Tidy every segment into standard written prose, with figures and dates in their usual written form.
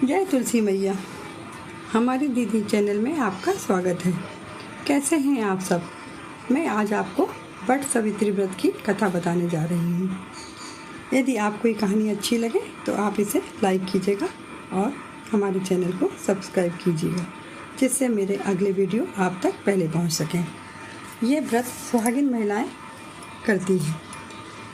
जय तुलसी मैया। हमारी दीदी चैनल में आपका स्वागत है। कैसे हैं आप सब? मैं आज आपको वट सावित्री व्रत की कथा बताने जा रही हूँ। यदि आपको ये कहानी अच्छी लगे तो आप इसे लाइक कीजिएगा और हमारे चैनल को सब्सक्राइब कीजिएगा, जिससे मेरे अगले वीडियो आप तक पहले पहुँच सकें। ये व्रत सुहागिन महिलाएं करती हैं।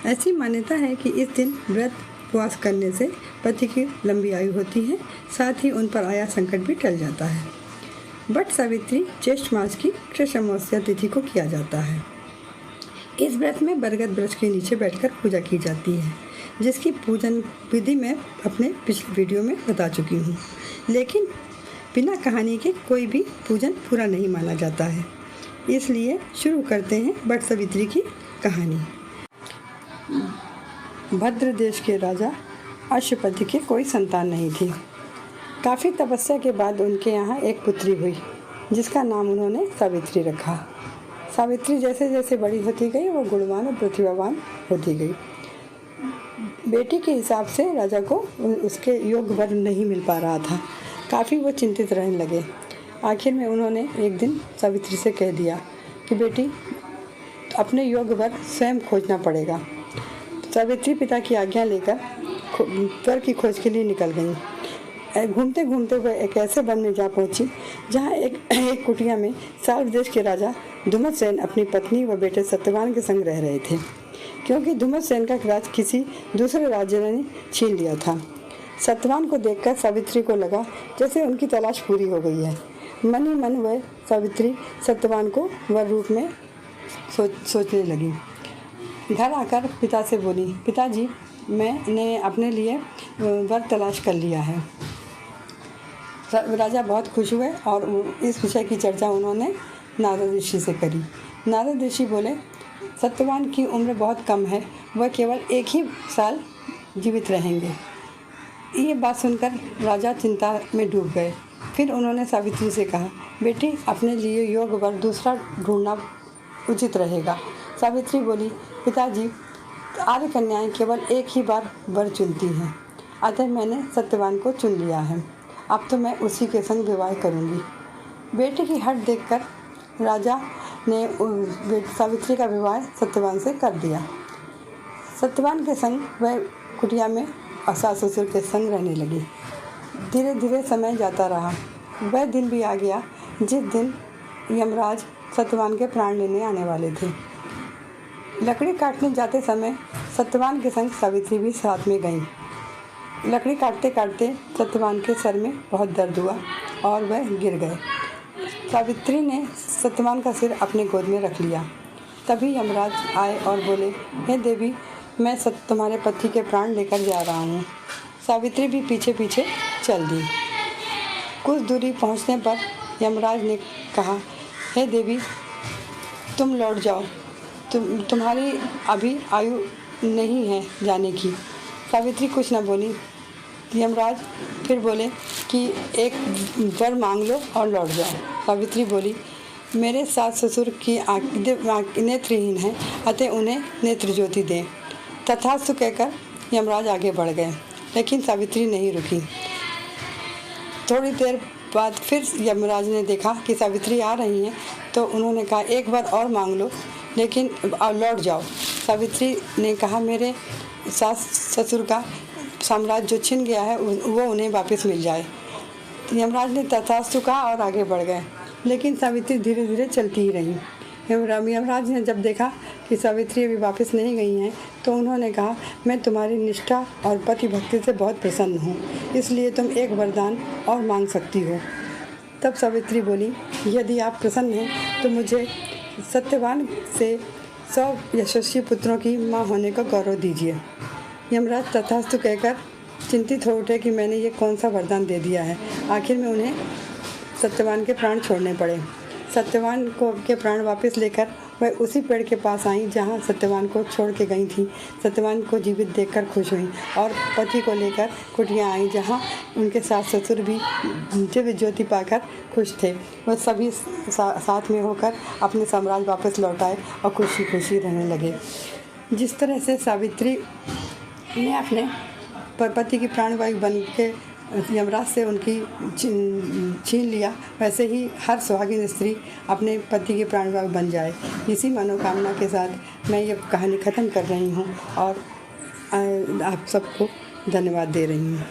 ऐसी मान्यता है कि इस दिन व्रत उपवास करने से पति की लंबी आयु होती है, साथ ही उन पर आया संकट भी टल जाता है। वट सावित्री ज्येष्ठ मास की कृष्ण अमावस्या तिथि को किया जाता है। इस व्रत में बरगद वृक्ष के नीचे बैठकर पूजा की जाती है, जिसकी पूजन विधि मैं अपने पिछले वीडियो में बता चुकी हूँ। लेकिन बिना कहानी के कोई भी पूजन पूरा नहीं माना जाता है, इसलिए शुरू करते हैं वट सावित्री की कहानी। भद्र देश के राजा अश्वपति के कोई संतान नहीं थी। काफ़ी तपस्या के बाद उनके यहाँ एक पुत्री हुई, जिसका नाम उन्होंने सावित्री रखा। सावित्री जैसे जैसे बड़ी होती गई वो गुणवान और प्रतिभावान होती गई। बेटी के हिसाब से राजा को उसके योग्य वर नहीं मिल पा रहा था। काफ़ी वो चिंतित रहने लगे। आखिर में उन्होंने एक दिन सावित्री से कह दिया कि बेटी, अपने योग्य वर स्वयं खोजना पड़ेगा। सावित्री पिता की आज्ञा लेकर वर की खोज के लिए निकल गई। घूमते घूमते वह एक ऐसे वन में जा पहुंची जहां एक कुटिया में सार्व देश के राजा धुमतसेन अपनी पत्नी व बेटे सत्यवान के संग रह रहे थे, क्योंकि धुमतसेन का राज किसी दूसरे राज्य ने छीन लिया था। सत्यवान को देखकर सावित्री को लगा जैसे उनकी तलाश पूरी हो गई है। मन ही मन वह सावित्री सत्यवान को वर रूप में सोचने लगी। घर आकर पिता से बोली, पिताजी, मैंने अपने लिए वर तलाश कर लिया है। राजा बहुत खुश हुए और इस विषय की चर्चा उन्होंने नारद ऋषि से करी। नारद ऋषि बोले, सत्यवान की उम्र बहुत कम है, वह केवल 1 ही साल जीवित रहेंगे। ये बात सुनकर राजा चिंता में डूब गए। फिर उन्होंने सावित्री से कहा, बेटी, अपने लिए योग्य वर दूसरा ढूंढना उचित रहेगा। सावित्री बोली, पिताजी, आर्य कन्याएं केवल 1 ही बार वर चुनती हैं, अतः मैंने सत्यवान को चुन लिया है। अब तो मैं उसी के संग विवाह करूंगी। बेटे की हट देखकर राजा ने सावित्री का विवाह सत्यवान से कर दिया। सत्यवान के संग वह कुटिया में सास ससुर के संग रहने लगी। धीरे धीरे समय जाता रहा। वह दिन भी आ गया जिस दिन यमराज सत्यवान के प्राण लेने आने वाले थे। लकड़ी काटने जाते समय सत्यवान के संग सावित्री भी साथ में गईं। लकड़ी काटते काटते सत्यवान के सर में बहुत दर्द हुआ और वह गिर गए। सावित्री ने सत्यवान का सिर अपने गोद में रख लिया। तभी यमराज आए और बोले, हे देवी, मैं तुम्हारे पति के प्राण लेकर जा रहा हूँ। सावित्री भी पीछे पीछे चल दी। कुछ दूरी पहुँचने पर यमराज ने कहा, हे देवी, तुम लौट जाओ, तुम्हारी अभी आयु नहीं है जाने की। सावित्री कुछ न बोली। यमराज फिर बोले कि एक वर मांग लो और लौट जाओ। सावित्री बोली, मेरे सास ससुर की आँखें नेत्रहीन हैं, अतः उन्हें नेत्र ज्योति दें। तथास्तु कहकर यमराज आगे बढ़ गए, लेकिन सावित्री नहीं रुकी। थोड़ी देर बाद फिर यमराज ने देखा कि सावित्री आ रही हैं, तो उन्होंने कहा, एक बार और मांग लो, लेकिन लौट जाओ। सावित्री ने कहा, मेरे सास ससुर का साम्राज्य जो छिन गया है वो उन्हें वापस मिल जाए। यमराज ने तथास्तु कहा और आगे बढ़ गए, लेकिन सावित्री धीरे धीरे चलती ही रही। यमराज ने जब देखा कि सावित्री अभी वापस नहीं गई हैं, तो उन्होंने कहा, मैं तुम्हारी निष्ठा और पति भक्ति से बहुत प्रसन्न हूँ, इसलिए तुम एक वरदान और मांग सकती हो। तब सावित्री बोली, यदि आप प्रसन्न हैं तो मुझे सत्यवान से 100 यशस्वी पुत्रों की माँ होने का गौरव दीजिए। यमराज तथास्तु कहकर चिंतित हो उठे कि मैंने ये कौन सा वरदान दे दिया है। आखिर में उन्हें सत्यवान के प्राण छोड़ने पड़े। सत्यवान के प्राण वापस लेकर वह उसी पेड़ के पास आई जहाँ सत्यवान को छोड़ के गई थी। सत्यवान को जीवित देखकर खुश हुई और पति को लेकर कुटिया आई, जहाँ उनके सास ससुर भी दिव्य ज्योति पाकर खुश थे। वह सभी साथ में होकर अपने साम्राज्य वापस लौट आए और खुशी खुशी रहने लगे। जिस तरह से सावित्री ने अपने पति की प्राणवायु बन के यमराज से उनकी छीन लिया, वैसे ही हर सुहागिन स्त्री अपने पति के प्राणवायु बन जाए। इसी मनोकामना के साथ मैं ये कहानी ख़त्म कर रही हूँ और आप सबको धन्यवाद दे रही हूँ।